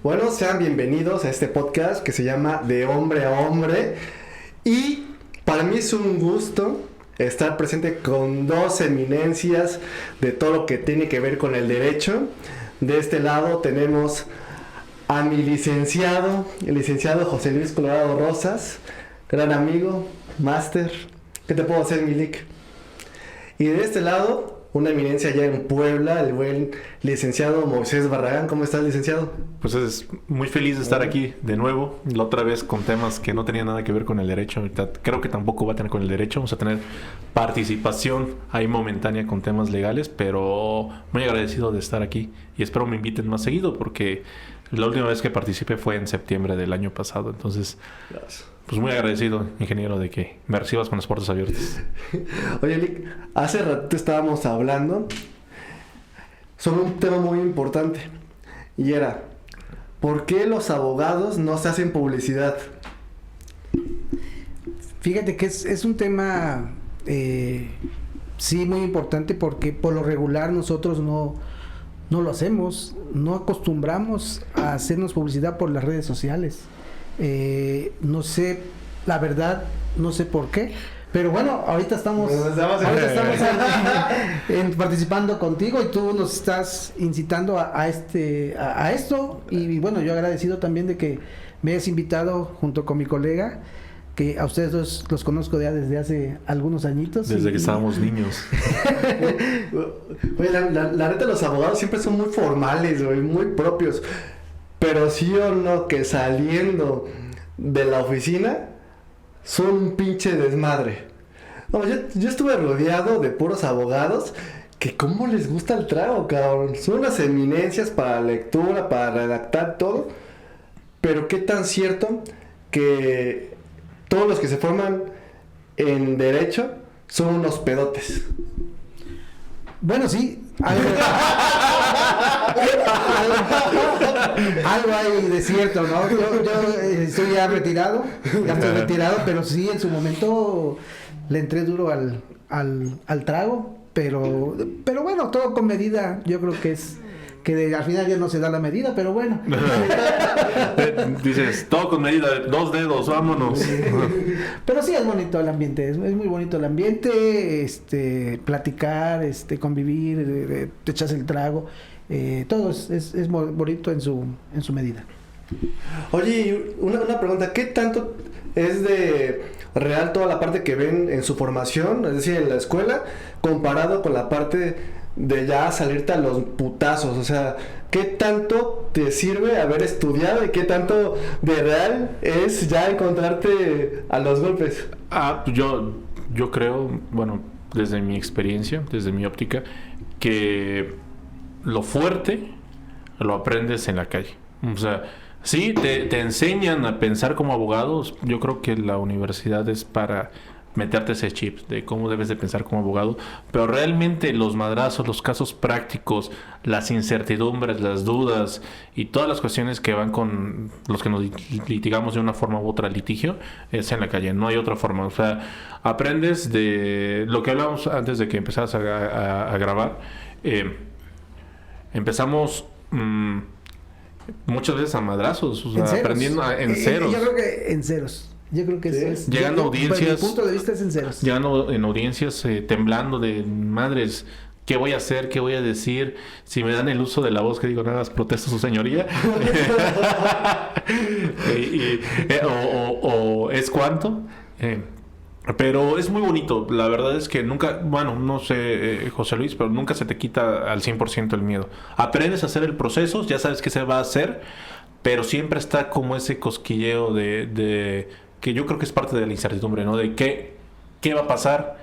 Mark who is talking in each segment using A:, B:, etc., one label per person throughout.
A: Bueno, sean bienvenidos a este podcast que se llama De Hombre a Hombre. Y para mí es un gusto estar presente con dos eminencias de todo lo que tiene que ver con el derecho. De este lado tenemos a mi licenciado, el licenciado José Luis Colorado Rosas, gran amigo, máster. ¿Qué te puedo hacer, Milik? Y de este lado, una eminencia allá en Puebla, el buen licenciado Moisés Barragán. ¿Cómo estás, licenciado?
B: Pues es muy feliz de estar aquí de nuevo, la otra vez con temas que no tenían nada que ver con el derecho. Ahorita creo que tampoco va a tener con el derecho. Vamos a tener participación ahí momentánea con temas legales, pero muy agradecido de estar aquí y espero me inviten más seguido porque la última vez que participé fue en septiembre del año pasado. Entonces, pues muy agradecido, ingeniero, de que me recibas con las puertas abiertas.
A: Oye, Lick, hace rato estábamos hablando sobre un tema muy importante y era, ¿por qué los abogados no se hacen publicidad?
C: Fíjate que es un tema sí muy importante porque por lo regular nosotros no lo hacemos, no acostumbramos a hacernos publicidad por las redes sociales. No sé, la verdad, no sé por qué. Pero bueno, ahorita estamos participando contigo y tú nos estás incitando a esto. Y bueno, yo agradecido también de que me hayas invitado junto con mi colega, que a ustedes dos los conozco ya desde hace algunos añitos.
B: Desde que estábamos niños.
A: Oye, la neta, los abogados siempre son muy formales, güey, muy propios. Pero sí o no, que saliendo de la oficina son un pinche desmadre. No, yo estuve rodeado de puros abogados que cómo les gusta el trago, cabrón. Son unas eminencias para lectura, para redactar todo. Pero qué tan cierto que todos los que se forman en derecho son unos pedotes.
C: Bueno, sí. Algo hay de cierto, ¿no? Yo estoy ya retirado, pero sí en su momento le entré duro al trago, pero bueno, todo con medida. Yo creo que es que al final ya no se da la medida, pero bueno.
B: Dices, todo con medida, 2 dedos, vámonos.
C: Pero sí es bonito el ambiente, es muy bonito el ambiente, platicar, convivir, te echas el trago, todo es bonito en su medida.
A: Oye, una pregunta, ¿qué tanto es de real toda la parte que ven en su formación, es decir, en la escuela, comparado con la parte de ya salirte a los putazos? O sea, ¿qué tanto te sirve haber estudiado y qué tanto de real es ya encontrarte a los golpes?
B: Yo creo, bueno, desde mi experiencia, desde mi óptica, que lo fuerte lo aprendes en la calle. O sea, sí, te enseñan a pensar como abogados. Yo creo que la universidad es para meterte ese chip de cómo debes de pensar como abogado, pero realmente los madrazos, los casos prácticos, las incertidumbres, las dudas y todas las cuestiones que van con los que nos litigamos de una forma u otra litigio, es en la calle, no hay otra forma. O sea, aprendes de lo que hablábamos antes de que empezaras a grabar. Empezamos muchas veces a madrazos, o sea, aprendiendo en ceros.
C: Yo creo que en ceros. Yo creo que
A: sí.
C: eso es.
B: Llegando a audiencias.
C: Desde mi punto de vista es en ceros.
B: Llegando en audiencias temblando de madres. ¿Qué voy a hacer? ¿Qué voy a decir? Si me dan el uso de la voz que digo, nada más protesto su señoría. o es cuánto. Pero es muy bonito. La verdad es que nunca, bueno, no sé, José Luis, pero nunca se te quita al 100% el miedo. Aprendes a hacer el proceso, ya sabes qué se va a hacer, pero siempre está como ese cosquilleo de que yo creo que es parte de la incertidumbre, ¿no? De qué va a pasar,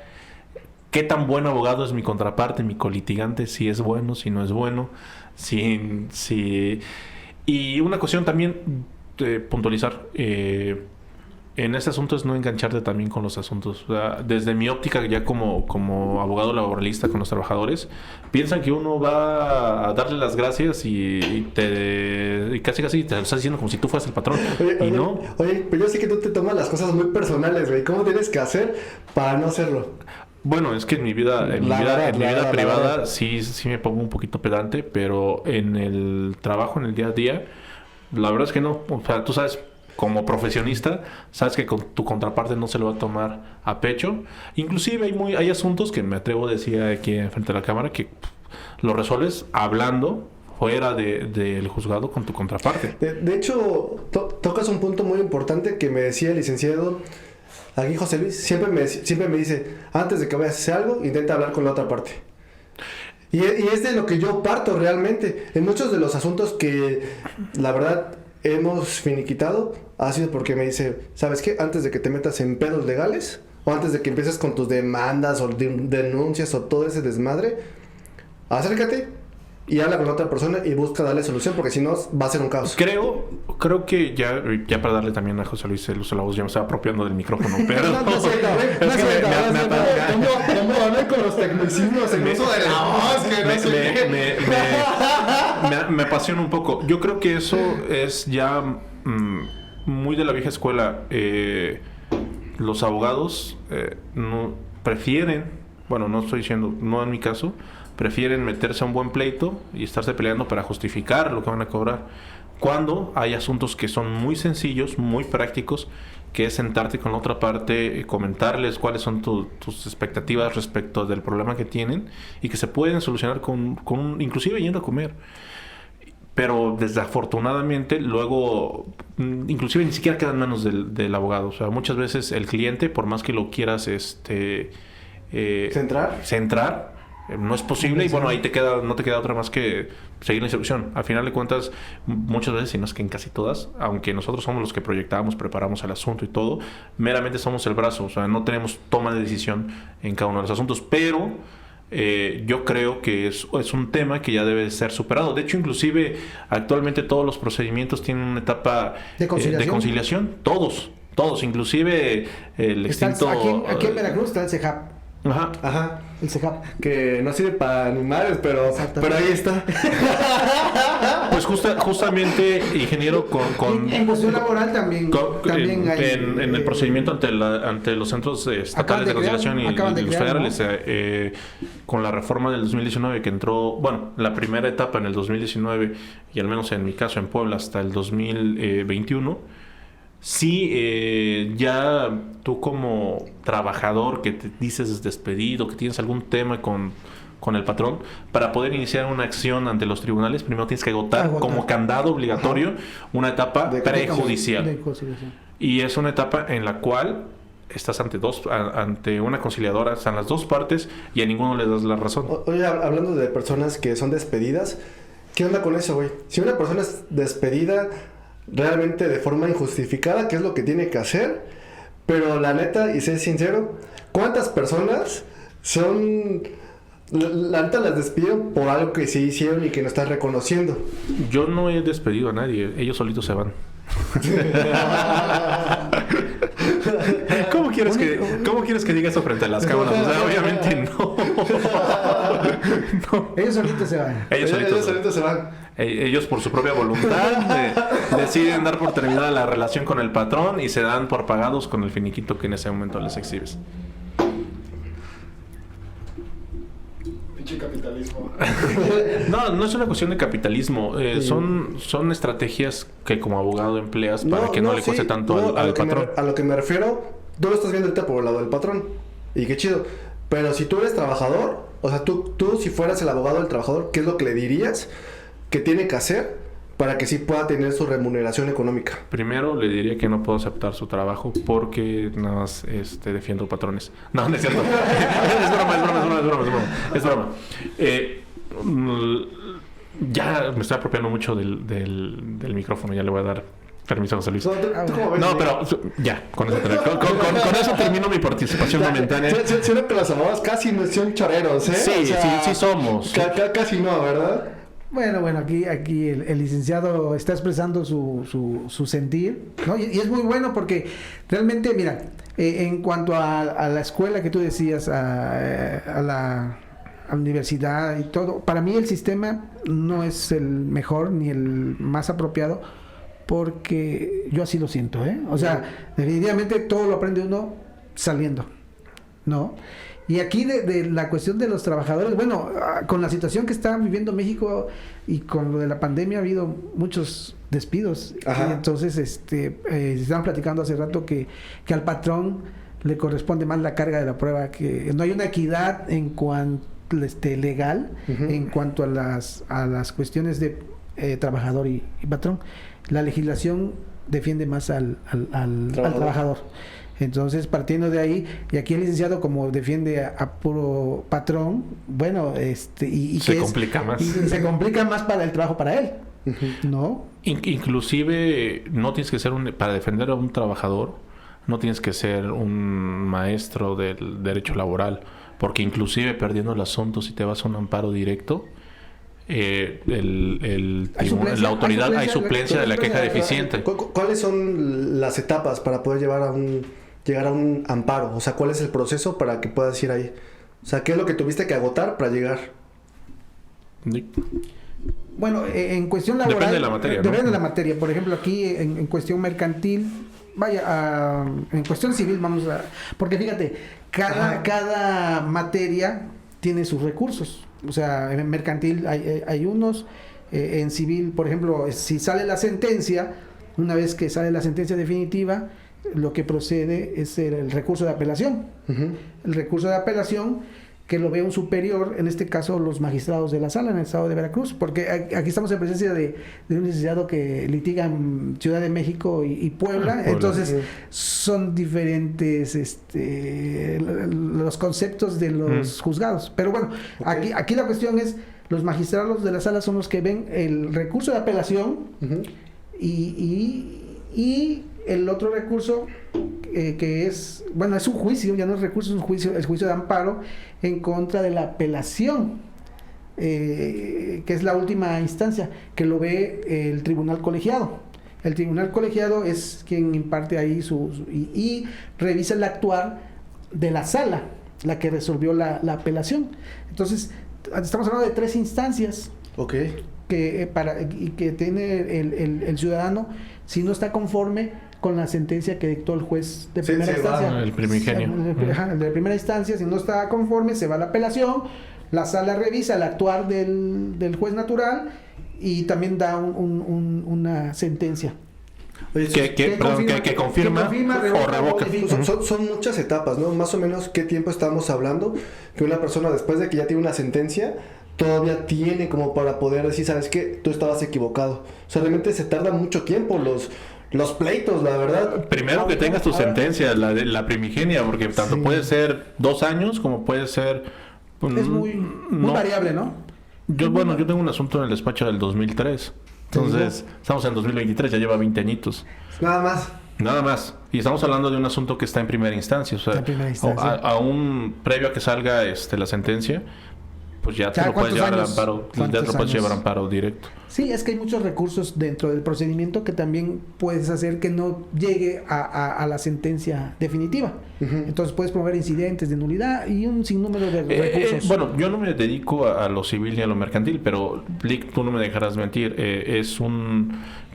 B: qué tan buen abogado es mi contraparte, mi colitigante, si es bueno, si no es bueno, si... Y una cuestión también de puntualizar, en ese asunto es no engancharte también con los asuntos. O sea, desde mi óptica, ya como abogado laboralista con los trabajadores, piensan que uno va a darle las gracias y casi te lo estás diciendo como si tú fueras el patrón.
A: Oye, pero yo sé que tú te tomas las cosas muy personales, güey. ¿Cómo tienes que hacer para no hacerlo?
B: Bueno, es que en mi vida privada sí me pongo un poquito pedante, pero en el trabajo, en el día a día, La verdad es que no. O sea, tú sabes, como profesionista, sabes que con tu contraparte no se lo va a tomar a pecho. Inclusive hay asuntos que me atrevo a decir aquí frente a la cámara que lo resuelves hablando fuera del juzgado con tu contraparte.
A: De hecho, tocas un punto muy importante que me decía el licenciado aquí, José Luis. Siempre me dice, antes de que vayas a hacer algo, intenta hablar con la otra parte. Y es de lo que yo parto realmente. En muchos de los asuntos que, la verdad, hemos finiquitado, ha sido porque me dice, ¿sabes qué? Antes de que te metas en pedos legales, o antes de que empieces con tus demandas, o denuncias, o todo ese desmadre, acércate y habla con la otra persona y busca darle solución, porque si no va a ser un caos.
B: Creo que ya para darle también a José Luis el uso de la voz, ya me estaba apropiando del micrófono, pero
A: ¿Cómo hablan con los tecnicismos en uso de la voz? Que no sé qué.
B: me apasiona un poco. Yo creo que eso es ya muy de la vieja escuela. Los abogados no prefieren, bueno, no estoy diciendo, no en mi caso, prefieren meterse a un buen pleito y estarse peleando para justificar lo que van a cobrar. Cuando hay asuntos que son muy sencillos, muy prácticos, que es sentarte con la otra parte, comentarles cuáles son tus expectativas respecto del problema que tienen y que se pueden solucionar inclusive yendo a comer. Pero desafortunadamente luego inclusive ni siquiera quedan manos del abogado. O sea, muchas veces el cliente, por más que lo quieras centrar, no es posible y bueno, ahí no te queda otra más que seguir la instrucción. Al final de cuentas, muchas veces, y no es que en casi todas, aunque nosotros somos los que proyectamos, preparamos el asunto y todo, meramente somos el brazo, o sea, no tenemos toma de decisión en cada uno de los asuntos, pero yo creo que es un tema que ya debe ser superado. De hecho, inclusive, actualmente todos los procedimientos tienen una etapa de conciliación. Todos, inclusive el extinto...
C: Aquí en Veracruz está el CEJAP.
A: Ajá.
C: El CEJAP.
A: Que no sirve para animales, pero ahí está.
B: Pues justamente, ingeniero,
C: en cuestión laboral también hay...
B: En el procedimiento ante los centros estatales de conciliación y los federales, con la reforma del 2019 que entró, bueno, la primera etapa en el 2019 y al menos en mi caso en Puebla hasta el 2021, sí, ya tú como trabajador que te dices despedido, que tienes algún tema con el patrón, para poder iniciar una acción ante los tribunales, primero tienes que agotar como candado obligatorio una etapa prejudicial. Y es una etapa en la cual estás ante una conciliadora, están las dos partes y a ninguno le das la razón.
A: Oye, hablando de personas que son despedidas, ¿qué onda con eso, güey? Si una persona es despedida realmente de forma injustificada, ¿qué es lo que tiene que hacer? Pero la neta, y ser sincero, ¿cuántas personas son... La neta las despidieron por algo que sí hicieron y que no estás reconociendo?
B: Yo no he despedido a nadie, ellos solitos se van. ¿Cómo quieres que diga eso frente a las cámaras? O sea, obviamente no.
C: Ellos solitos se van.
A: Ellos solitos se van.
B: Ellos por su propia voluntad deciden dar por terminada la relación con el patrón y se dan por pagados con el finiquito que en ese momento les exhibes.
D: Capitalismo.
B: No es una cuestión de capitalismo. Son estrategias que como abogado empleas para que no le cueste tanto al patrón.
A: A lo que me refiero, tú lo estás viendo ahorita por el lado del patrón. Y qué chido. Pero si tú eres trabajador, o sea, tú si fueras el abogado del trabajador, ¿qué es lo que le dirías que tiene que hacer para que sí pueda tener su remuneración económica?
B: Primero le diría que no puedo aceptar su trabajo porque nada más defiendo patrones. No es cierto. Es broma. Ya me estoy apropiando mucho del micrófono, ya le voy a dar permiso a José Luis. No, pero ya, con eso termino mi participación momentánea.
A: Siento que los abogados casi no son choreros, ¿eh?
B: Sí somos.
A: Casi no, ¿verdad?
C: Bueno, aquí el licenciado está expresando su sentir, ¿no? Y es muy bueno porque realmente, mira, en cuanto a la escuela que tú decías, a la universidad y todo, para mí el sistema no es el mejor ni el más apropiado, porque yo así lo siento, ¿eh? O sea, definitivamente todo lo aprende uno saliendo. ¿no? Y aquí de la cuestión de los trabajadores, bueno, con la situación que está viviendo México y con lo de la pandemia ha habido muchos despidos.
A: Ajá.
C: Y entonces estaban platicando hace rato que al patrón le corresponde más la carga de la prueba, que no hay una equidad en cuanto legal, en cuanto a las cuestiones de trabajador y patrón. La legislación defiende más al trabajador. Entonces, partiendo de ahí, y aquí el licenciado como defiende a puro patrón, bueno, y
B: se complica más.
C: Y se complica más para el trabajo para él, ¿no?
B: Inclusive, no tienes que ser para defender a un trabajador, no tienes que ser un maestro del derecho laboral, porque inclusive perdiendo el asunto, si te vas a un amparo directo, la autoridad hay suplencia de la queja deficiente.
A: ¿Cuáles son las etapas para poder llegar a un amparo? O sea, ¿cuál es el proceso para que puedas ir ahí? O sea, ¿qué es lo que tuviste que agotar para llegar?
C: Bueno, en cuestión laboral...
B: Depende de la materia, ¿no?
C: Depende de la materia. Por ejemplo, aquí en cuestión mercantil, en cuestión civil porque fíjate, cada materia tiene sus recursos. O sea, en mercantil hay unos, en civil, por ejemplo, si sale la sentencia, una vez que sale la sentencia definitiva, lo que procede es el recurso de apelación. El recurso de apelación que lo ve un superior, en este caso los magistrados de la sala en el estado de Veracruz, porque aquí estamos en presencia de un licenciado que litiga en Ciudad de México y Puebla. Entonces son diferentes los conceptos de los juzgados. Pero bueno, aquí la cuestión es, los magistrados de la sala son los que ven el recurso de apelación y el otro recurso que es un juicio, ya no es recurso, es un juicio, el juicio de amparo en contra de la apelación, que es la última instancia, que lo ve el tribunal colegiado. El tribunal colegiado es quien imparte ahí y revisa el actuar de la sala, la que resolvió la apelación. Entonces, estamos hablando de 3 instancias. Que tiene el ciudadano, si no está conforme con la sentencia que dictó el juez de primera instancia.
B: El primigenio.
C: El de primera instancia, si no está conforme, se va a la apelación, la sala revisa el actuar del juez natural y también da una sentencia.
A: Oye,
B: que confirma o revoca.
A: Son muchas etapas, ¿no? Más o menos, ¿qué tiempo estamos hablando? Que una persona, después de que ya tiene una sentencia, todavía tiene como para poder decir, ¿sabes qué? Tú estabas equivocado. O sea, realmente se tarda mucho tiempo los pleitos, la verdad.
B: Primero que tengas tu sentencia, la primigenia, porque tanto puede ser 2 años como puede ser...
C: Es muy variable, ¿no?
B: Yo tengo un asunto en el despacho del 2003. Entonces, estamos en 2023, ya lleva 20 añitos.
A: Nada más.
B: Y estamos hablando de un asunto que está en primera instancia. O sea, aún previo a que salga la sentencia, pues ya te lo puedes llevar al amparo, amparo directo.
C: Sí, es que hay muchos recursos dentro del procedimiento que también puedes hacer que no llegue a la sentencia definitiva. Entonces puedes promover incidentes de nulidad y un sinnúmero de recursos.
B: Bueno, yo no me dedico a lo civil ni a lo mercantil, pero Lick, tú no me dejarás mentir,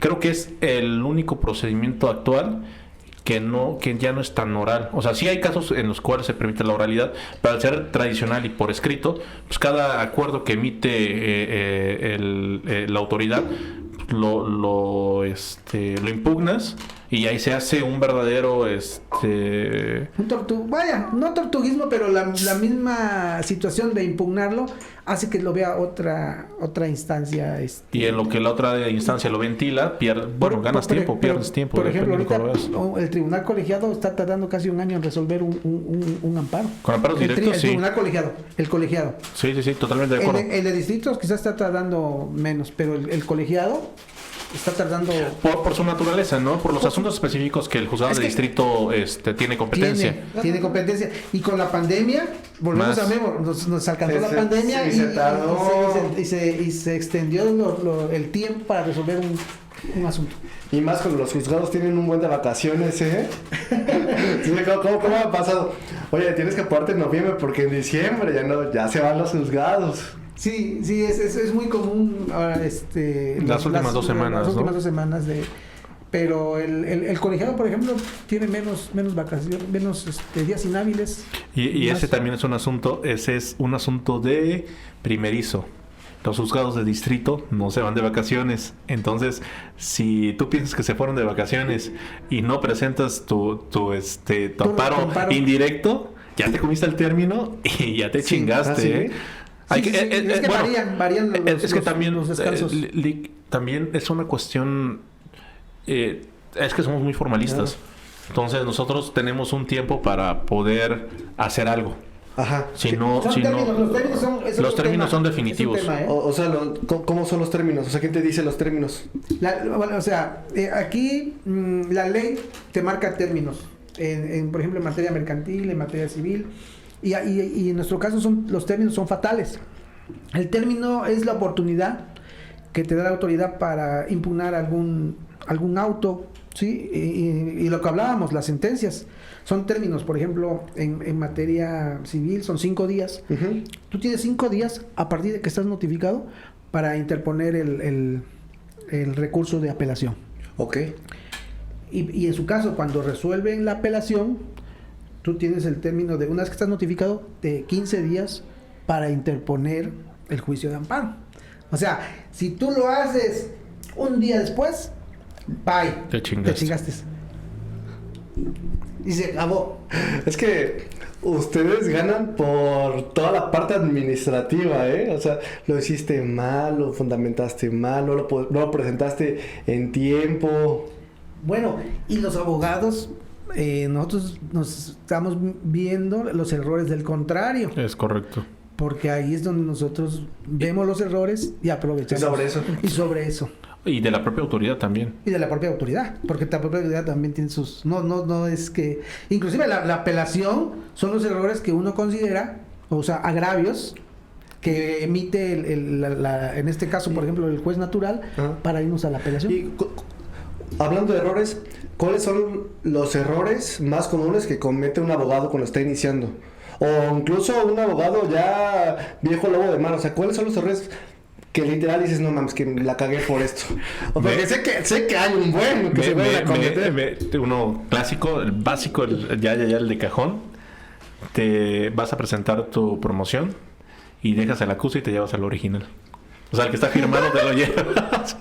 B: creo que es el único procedimiento actual que ya no es tan oral. O sea, sí hay casos en los cuales se permite la oralidad, pero al ser tradicional y por escrito, pues cada acuerdo que emite la autoridad lo impugnas y ahí se hace un verdadero
C: no tortuguismo, pero la misma situación de impugnarlo hace que lo vea otra instancia.
B: Y en lo que la otra instancia lo ventila, ganas tiempo, pierdes tiempo.
C: Por ejemplo, ahorita el tribunal colegiado está tardando casi un año en resolver un amparo.
B: ¿Con amparos directos? Sí.
C: El colegiado.
B: Sí, totalmente de acuerdo.
C: El de distritos quizás está tardando menos, pero el colegiado está tardando...
B: Por su naturaleza, ¿no? Por los asuntos específicos que el juzgado de distrito tiene competencia.
C: Tiene competencia. Y con la pandemia, volvemos a ver, nos alcanzó la pandemia y se extendió el tiempo para resolver un asunto.
A: Y más cuando los juzgados tienen un buen de vacaciones, ¿eh? ¿Cómo ha pasado? Oye, tienes que apurarte en noviembre porque en diciembre ya se van los juzgados.
C: Sí, es muy común ahora
B: las últimas 2 semanas,
C: las últimas 2 semanas pero el colegiado, por ejemplo, tiene menos vacaciones, menos días inhábiles.
B: Y ese también es un asunto, ese es un asunto de primerizo. Los juzgados de distrito no se van de vacaciones. Entonces, si tú piensas que se fueron de vacaciones y no presentas tu amparo indirecto, ya te comiste el término y ya te chingaste.
C: Es que varían los descansos.
B: También es una cuestión... es que somos muy formalistas. Entonces, nosotros tenemos un tiempo para poder hacer algo.
A: Ajá.
B: Los términos son definitivos.
A: Tema, ¿eh? O sea, ¿cómo son los términos? O sea, ¿quién te dice los términos?
C: Aquí la ley te marca términos. Por ejemplo, en materia mercantil, en materia civil. Y en nuestro caso los términos son fatales. El término es la oportunidad que te da la autoridad para impugnar algún auto, ¿sí? Y lo que hablábamos, las sentencias. Son términos, por ejemplo, en materia civil son 5 días. Uh-huh. Tú tienes 5 días a partir de que estás notificado para interponer el recurso de apelación.
A: Ok.
C: Y en su caso, cuando resuelven la apelación, tú tienes el término de, una vez que estás notificado, de 15 días para interponer el juicio de amparo. O sea, si tú lo haces un día después, bye.
B: Te chingaste.
C: Y se acabó.
A: Es que ustedes ganan por toda la parte administrativa, ¿eh? O sea, lo hiciste mal, lo fundamentaste mal, no lo presentaste en tiempo.
C: Bueno, y los abogados, nosotros nos estamos viendo los errores del contrario.
B: Es correcto.
C: Porque ahí es donde nosotros vemos los errores y aprovechamos. Y sobre eso.
B: Y de la propia autoridad también.
C: Y de la propia autoridad, porque la propia autoridad también tiene sus... No es que... Inclusive la apelación son los errores que uno considera, o sea, agravios que emite en este caso, por ejemplo, el juez natural, para irnos a la apelación.
A: Y hablando de errores, ¿cuáles son los errores más comunes que comete un abogado cuando está iniciando? O incluso un abogado ya viejo lobo de mar. O sea, ¿cuáles son los errores que literal dices, no mames, que la cagué por esto? O porque sé que hay un buen que se puede cometer.
B: Uno clásico, el básico, ya el de cajón. Te vas a presentar tu promoción y dejas el acuse y te llevas al original. O sea, el que está firmado te lo llevas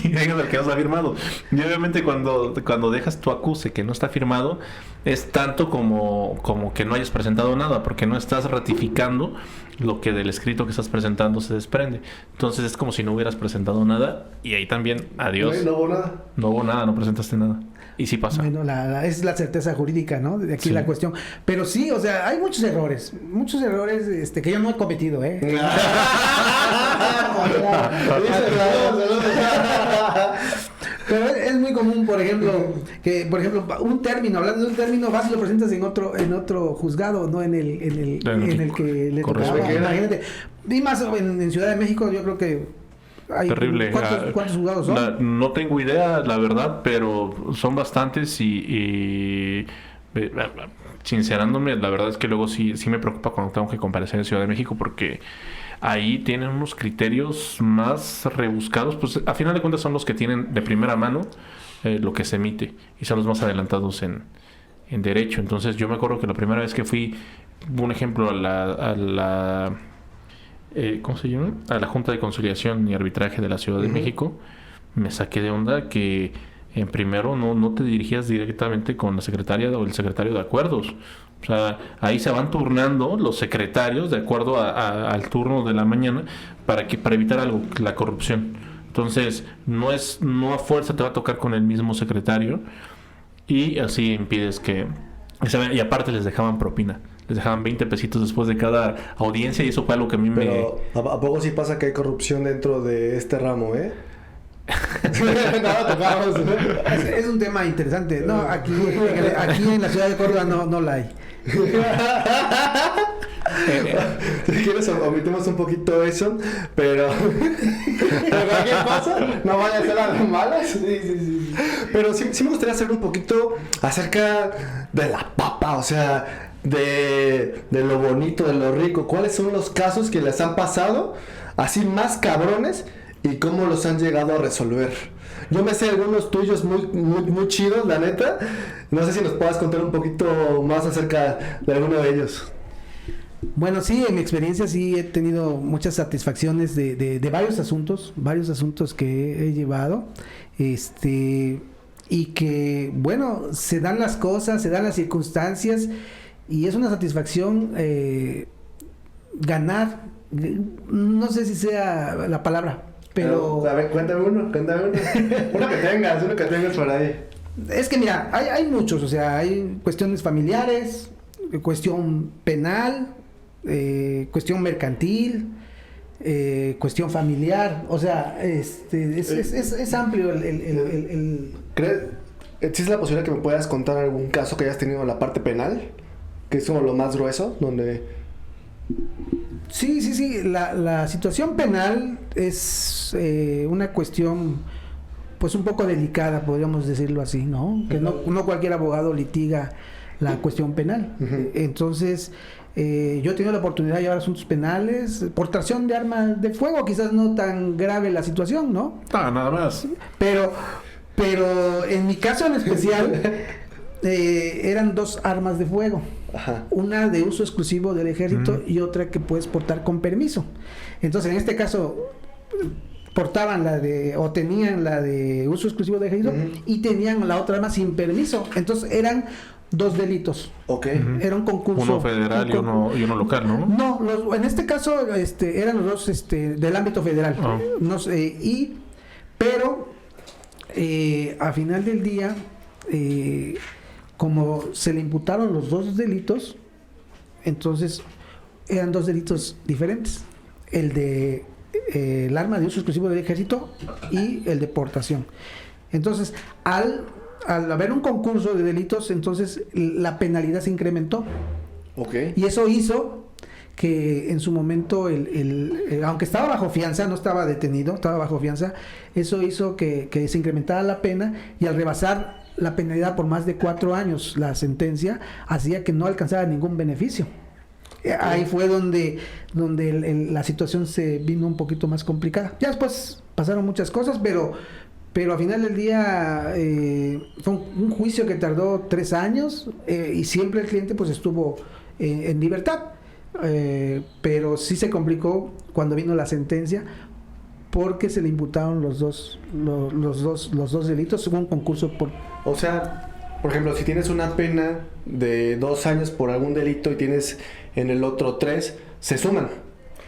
B: y dejas el que no está firmado. Y obviamente cuando dejas tu acuse que no está firmado, es tanto como que no hayas presentado nada, porque no estás ratificando lo que del escrito que estás presentando se desprende. Entonces es como si no hubieras presentado nada y ahí también, adiós.
A: No hubo nada.
B: No hubo nada, no presentaste nada. Y sí pasa.
C: Bueno, es la certeza jurídica, ¿no? De aquí la cuestión. Pero sí, o sea, hay muchos errores que yo no he cometido, ¿eh? Pero es muy común, por ejemplo, un término, hablando de un término, vas y lo presentas en otro juzgado, no en el que le tocaba. Imagínate. Y más en Ciudad de México, yo creo que hay
B: terrible.
C: ¿Cuántos juzgados son?
B: No tengo idea, la verdad, pero son bastantes y sincerándome, la verdad es que luego sí me preocupa cuando tengo que comparecer en Ciudad de México, porque ahí tienen unos criterios más rebuscados, pues a final de cuentas son los que tienen de primera mano lo que se emite y son los más adelantados en derecho. Entonces yo me acuerdo que la primera vez que fui, un ejemplo, a la ¿cómo se llama? A la Junta de Conciliación y Arbitraje de la Ciudad de México, me saqué de onda que en primero no te dirigías directamente con la secretaria o el secretario de acuerdos. O sea, ahí se van turnando los secretarios de acuerdo al turno de la mañana para evitar algo, la corrupción. Entonces, no a fuerza te va a tocar con el mismo secretario y así impides que... Y aparte les dejaban propina. Les dejaban 20 pesitos después de cada audiencia y eso fue algo que a mí
A: Pero, ¿a poco sí pasa que hay corrupción dentro de este ramo, eh?
C: Es un tema interesante. No, aquí en la ciudad de Córdoba no la hay.
A: Si quieres omitimos un poquito eso, pero ¿qué pasa? No vaya a ser algo malas. Sí. Pero sí me gustaría saber un poquito acerca de la papa, o sea, de lo bonito, de lo rico. ¿Cuáles son los casos que les han pasado así más cabrones y cómo los han llegado a resolver? Yo me sé algunos tuyos muy chidos, la neta. No sé si nos puedas contar un poquito más acerca de alguno de ellos.
C: Bueno, sí, en mi experiencia sí he tenido muchas satisfacciones de varios asuntos que he llevado, y que, bueno, se dan las cosas, se dan las circunstancias, y es una satisfacción ganar, no sé si sea la palabra, pero...
A: A ver, cuéntame uno. Uno que tengas por ahí.
C: Es que mira, hay muchos, o sea, hay cuestiones familiares, cuestión penal, cuestión mercantil, cuestión familiar, o sea, es amplio el...
A: ¿Existe la posibilidad que me puedas contar algún caso que hayas tenido en la parte penal? Que es como lo más grueso, donde...
C: Sí, la situación penal es una cuestión pues un poco delicada, podríamos decirlo así, ¿no? Que no cualquier abogado litiga la cuestión penal. Entonces, yo he tenido la oportunidad de llevar asuntos penales, portación de armas de fuego, quizás no tan grave la situación, ¿no?
B: Nada más.
C: Pero en mi caso en especial, eran 2 armas de fuego.
A: Ajá.
C: Una de uso exclusivo del ejército y otra que puedes portar con permiso. Entonces, en este caso, tenían la de uso exclusivo del ejército y tenían la otra arma sin permiso. Entonces, eran 2 delitos.
A: Ok.
C: Era un concurso.
B: Uno federal y uno local, ¿no?
C: No, en este caso eran los 2 del ámbito federal. No sé, pero a final del día, como se le imputaron los 2 delitos, entonces eran 2 delitos diferentes. El arma de uso exclusivo del ejército y el de portación. Entonces, al haber un concurso de delitos, entonces la penalidad se incrementó.
A: Okay.
C: Y eso hizo que en su momento, aunque estaba bajo fianza, no estaba detenido, estaba bajo fianza, eso hizo que se incrementara la pena, y al rebasar la penalidad por más de 4 años, la sentencia hacía que no alcanzara ningún beneficio. Ahí fue donde la situación se vino un poquito más complicada. Ya después pasaron muchas cosas, pero al final del día fue un juicio que tardó 3 años, y siempre el cliente pues estuvo en libertad, pero sí se complicó cuando vino la sentencia, porque se le imputaron los dos delitos. Hubo un concurso por...
A: O sea, por ejemplo, si tienes una pena de 2 años por algún delito y tienes en el otro 3, se suman.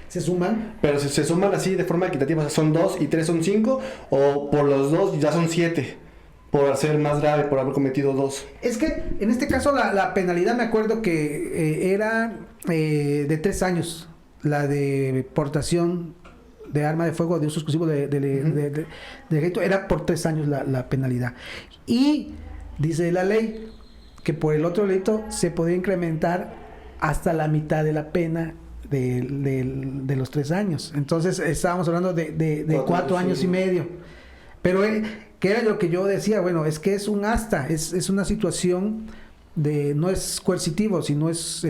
C: ¿Se suman?
A: Pero se suman así de forma equitativa, o sea, son 2 y 3 son 5, o por los 2 ya son 7, por ser más grave, por haber cometido 2.
C: Es que en este caso la penalidad, me acuerdo que era de 3 años, la de portación de arma de fuego de uso exclusivo de ejército, era por 3 años la penalidad. Y dice la ley que por el otro delito se podía incrementar hasta la mitad de la pena de los 3 años. Entonces estábamos hablando de 4 años y medio. Pero que era lo que yo decía, bueno, es que es un hasta, es una situación no es coercitivo, sino es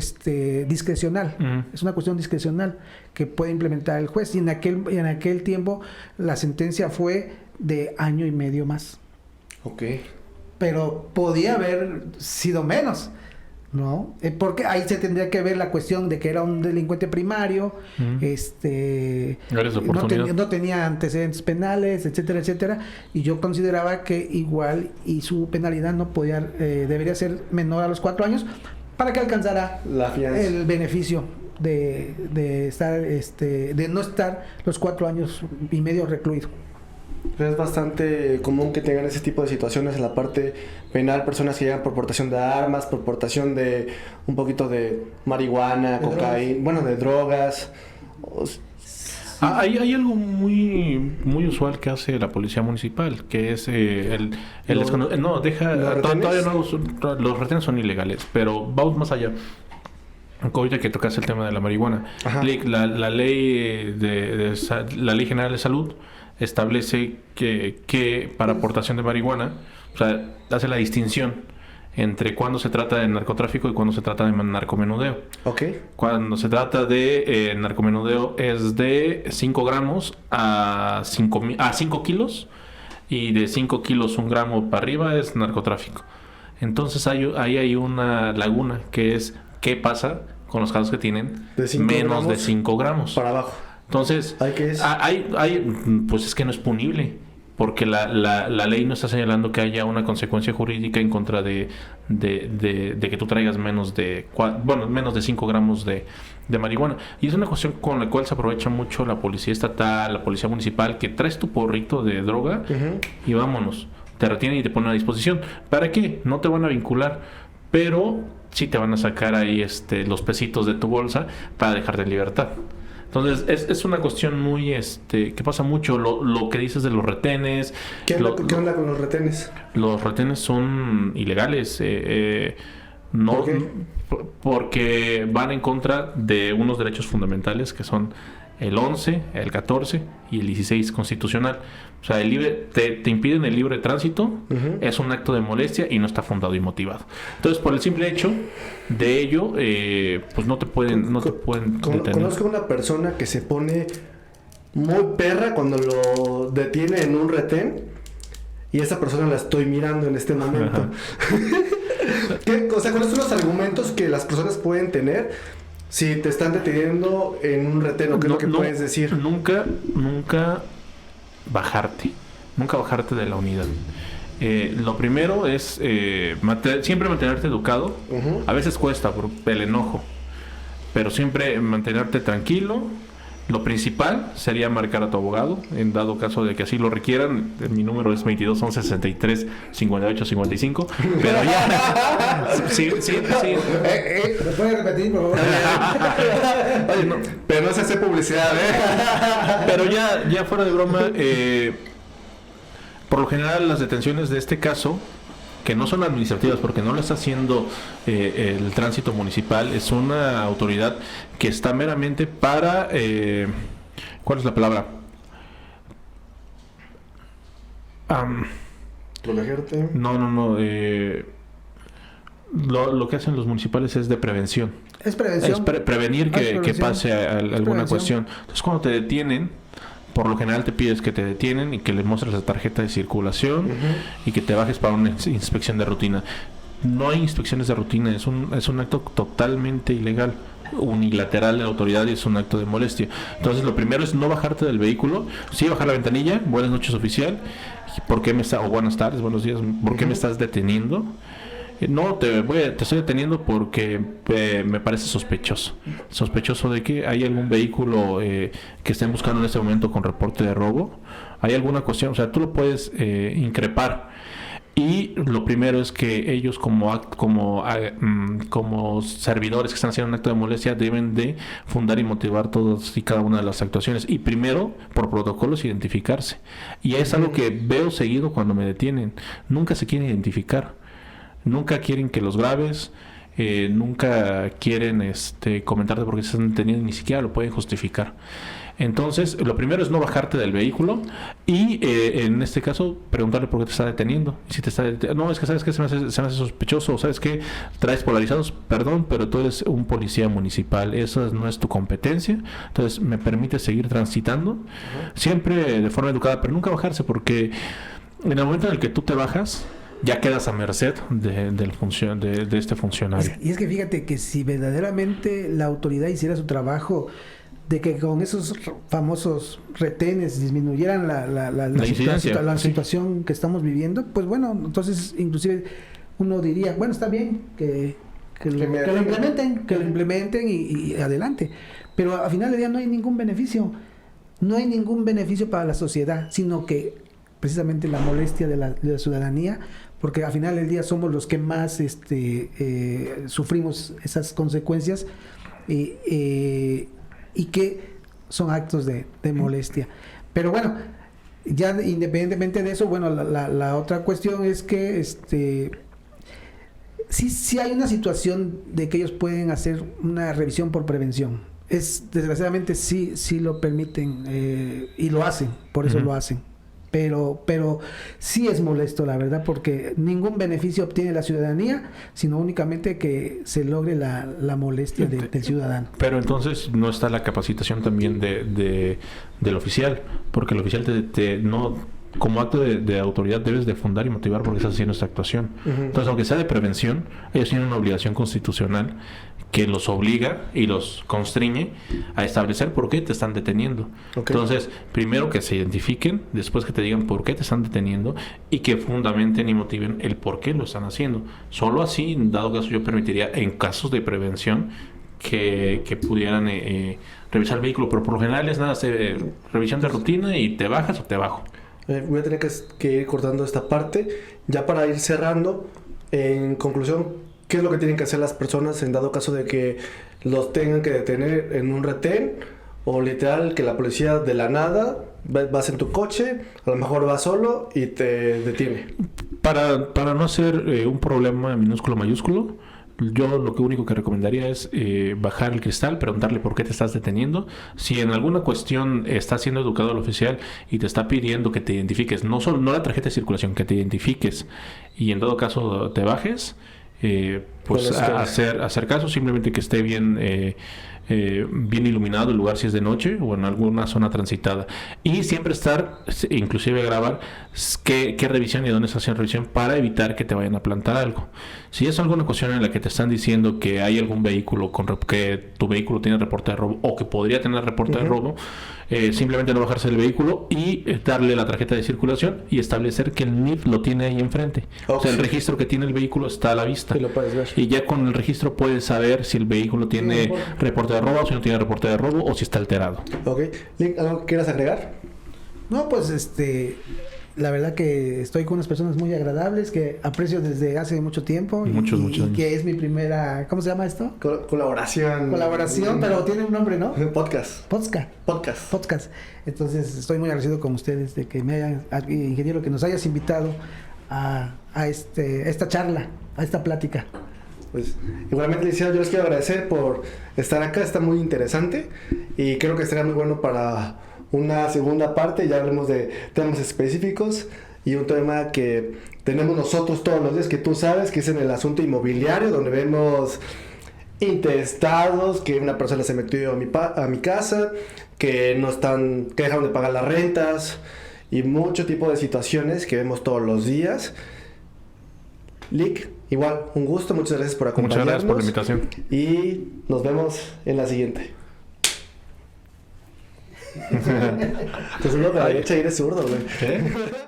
C: discrecional. Es una cuestión discrecional que puede implementar el juez, y en aquel tiempo la sentencia fue de 1 año y medio más.
A: Ok.
C: Pero podía haber sido menos, ¿no? Porque ahí se tendría que ver la cuestión de que era un delincuente primario, no tenía antecedentes penales, etcétera, etcétera, y yo consideraba que igual y su penalidad no podía, debería ser menor a los 4 años para que alcanzara
A: la fianza,
C: el beneficio de estar, de no estar los 4 años y medio recluido.
A: Es bastante común que tengan ese tipo de situaciones en la parte penal, personas que llegan por portación de armas, por portación de un poquito de marihuana, cocaína, bueno, de drogas.
B: Hay algo muy usual que hace la policía municipal, que es los retenes son ilegales, pero vamos más allá. Ahorita que tocas el tema de la marihuana, la ley la Ley General de Salud establece que para aportación de marihuana, o sea, hace la distinción entre cuando se trata de narcotráfico y cuando se trata de narcomenudeo.
A: Okay.
B: Cuando se trata de narcomenudeo es de 5 gramos a 5 kilos, y de 5 kilos 1 gramo para arriba es narcotráfico. Entonces ahí hay una laguna que es qué pasa con los casos que tienen
A: de
B: menos de 5 gramos
A: para abajo.
B: Entonces pues es que no es punible, porque la ley no está señalando que haya una consecuencia jurídica en contra de que tú traigas menos de 5 gramos de marihuana. Y es una cuestión con la cual se aprovecha mucho la policía estatal, la policía municipal, que traes tu porrito de droga y vámonos, te retienen y te ponen a disposición. ¿Para qué? No te van a vincular, pero sí te van a sacar ahí los pesitos de tu bolsa para dejarte en libertad. Entonces es una cuestión muy que pasa mucho. Lo que dices de los retenes.
A: ¿Qué onda con los retenes?
B: Los retenes son ilegales. No,
A: ¿por qué?
B: Porque van en contra de unos derechos fundamentales que son el 11, el 14 y el 16 constitucional. O sea, te impiden el libre tránsito, es un acto de molestia y no está fundado y motivado. Entonces, por el simple hecho de ello, pues no te pueden detener.
A: Conozco una persona que se pone muy perra cuando lo detiene en un retén, y esa persona la estoy mirando en este momento. O sea, ¿cuáles son los argumentos que las personas pueden tener si te están deteniendo en un retén? ¿O qué es lo que puedes decir?
B: Nunca bajarte de la unidad. Lo primero es siempre mantenerte educado. A veces cuesta por el enojo, pero siempre mantenerte tranquilo. Lo principal sería marcar a tu abogado en dado caso de que así lo requieran. Mi número es 22 11 63 58 55. Pero ya sí.
C: ¿Me puedes repetir, por favor?
A: Oye, no, pero no se hace publicidad,
B: Pero ya fuera de broma, por lo general las detenciones de este caso, que no son administrativas porque no lo está haciendo el tránsito municipal, es una autoridad que está meramente para ¿cuál es la palabra?
A: ¿Protegerte?
B: No. Lo que hacen los municipales es de prevención.
C: Es prevención.
B: Es prevenir que pase alguna cuestión. Entonces, cuando te detienen, por lo general te pides que te detienen y que le muestres la tarjeta de circulación y que te bajes para una inspección de rutina. No hay inspecciones de rutina, es un acto totalmente ilegal, unilateral de la autoridad, y es un acto de molestia. Entonces, lo primero es no bajarte del vehículo, sí bajar la ventanilla. Buenas noches, oficial. O buenas tardes, buenos días. ¿Por qué me estás deteniendo? No, te estoy deteniendo porque me parece sospechoso de que hay algún vehículo que estén buscando en este momento con reporte de robo. Hay alguna cuestión, o sea, tú lo puedes increpar. Y lo primero es que ellos como servidores que están haciendo un acto de molestia deben de fundar y motivar todas y cada una de las actuaciones. Y primero, por protocolos, identificarse. Y es algo que veo seguido cuando me detienen. Nunca se quieren identificar. Nunca quieren que los grabes, nunca quieren comentarte por qué se están deteniendo, ni siquiera lo pueden justificar. Entonces, lo primero es no bajarte del vehículo y en este caso preguntarle por qué te está deteniendo. Y si te está no, es que sabes que se me hace sospechoso, o sabes que traes polarizados, perdón, pero tú eres un policía municipal, eso no es tu competencia. Entonces, me permite seguir transitando, siempre de forma educada, pero nunca bajarse, porque en el momento en el que tú te bajas, ya quedas a merced de este funcionario.
C: Y es que fíjate que si verdaderamente la autoridad hiciera su trabajo, de que con esos famosos retenes disminuyeran la situación que estamos viviendo, pues bueno, entonces inclusive uno diría, bueno, está bien que lo implementen y adelante. Pero al final del día no hay ningún beneficio. No hay ningún beneficio para la sociedad, sino que precisamente la molestia de la ciudadanía, porque al final del día somos los que más sufrimos esas consecuencias y que son actos de molestia. Pero bueno, ya independientemente de eso, bueno, la otra cuestión es que sí hay una situación de que ellos pueden hacer una revisión por prevención. Desgraciadamente sí lo permiten y lo hacen, por eso lo hacen. Pero sí es molesto, la verdad, porque ningún beneficio obtiene la ciudadanía, sino únicamente que se logre la molestia del ciudadano.
B: Pero entonces no está la capacitación también del oficial, porque el oficial como acto de autoridad debes de fundar y motivar porque estás haciendo esta actuación. Entonces, aunque sea de prevención, ellos tienen una obligación constitucional que los obliga y los constriñe a establecer por qué te están deteniendo. Entonces, primero que se identifiquen, después que te digan por qué te están deteniendo y que fundamenten y motiven el por qué lo están haciendo. Solo así, en dado caso, yo permitiría, en casos de prevención, que pudieran revisar el vehículo, pero por lo general es nada, revisión de rutina y te bajas o te bajo.
A: Voy a tener que ir cortando esta parte. Ya para ir cerrando, en conclusión, ¿qué es lo que tienen que hacer las personas en dado caso de que los tengan que detener en un retén? O literal que la policía de la nada, vas en tu coche, a lo mejor vas solo y te detiene.
B: Para no hacer un problema minúsculo mayúsculo, yo lo único que recomendaría es bajar el cristal, preguntarle por qué te estás deteniendo. Si en alguna cuestión está siendo educado el oficial y te está pidiendo que te identifiques, no la tarjeta de circulación, que te identifiques y en todo caso te bajes, pues hacer caso, simplemente que esté bien iluminado el lugar si es de noche o en alguna zona transitada, y siempre estar, inclusive grabar qué revisión y dónde se hace revisión para evitar que te vayan a plantar algo. Si es alguna cuestión en la que te están diciendo que hay algún vehículo que tu vehículo tiene reporte de robo o que podría tener reporte de robo, simplemente no bajarse del vehículo y darle la tarjeta de circulación y establecer que el NIF lo tiene ahí enfrente. O sea, el registro que tiene el vehículo está a la vista.
A: Y lo puedes ver.
B: Y ya con el registro puedes saber si el vehículo tiene reporte de robo o si no tiene reporte de robo o si está alterado.
A: Ok. Link, ¿algo que quieras agregar?
C: No, pues la verdad que estoy con unas personas muy agradables que aprecio desde hace mucho tiempo.
B: Muchos
C: y
B: años.
C: que es mi primera, ¿cómo se llama esto?
A: Colaboración.
C: Pero tiene un nombre, ¿no?
A: Podcast.
C: Podcast. Entonces estoy muy agradecido con ustedes de que me hayan, ingeniero, que nos hayas invitado a esta charla, a esta plática.
A: Pues igualmente, licenciado, yo les quiero agradecer por estar acá, está muy interesante y creo que estaría muy bueno para una segunda parte. Ya hablemos de temas específicos y un tema que tenemos nosotros todos los días, que tú sabes, que es en el asunto inmobiliario, donde vemos intestados, que una persona se metió a mi casa, que dejaron de pagar las rentas y mucho tipo de situaciones que vemos todos los días. Lick, igual, un gusto, muchas gracias por acompañarnos.
B: Muchas gracias por la invitación.
A: Y nos vemos en la siguiente. Te saludo con la derecha y eres zurdo, güey.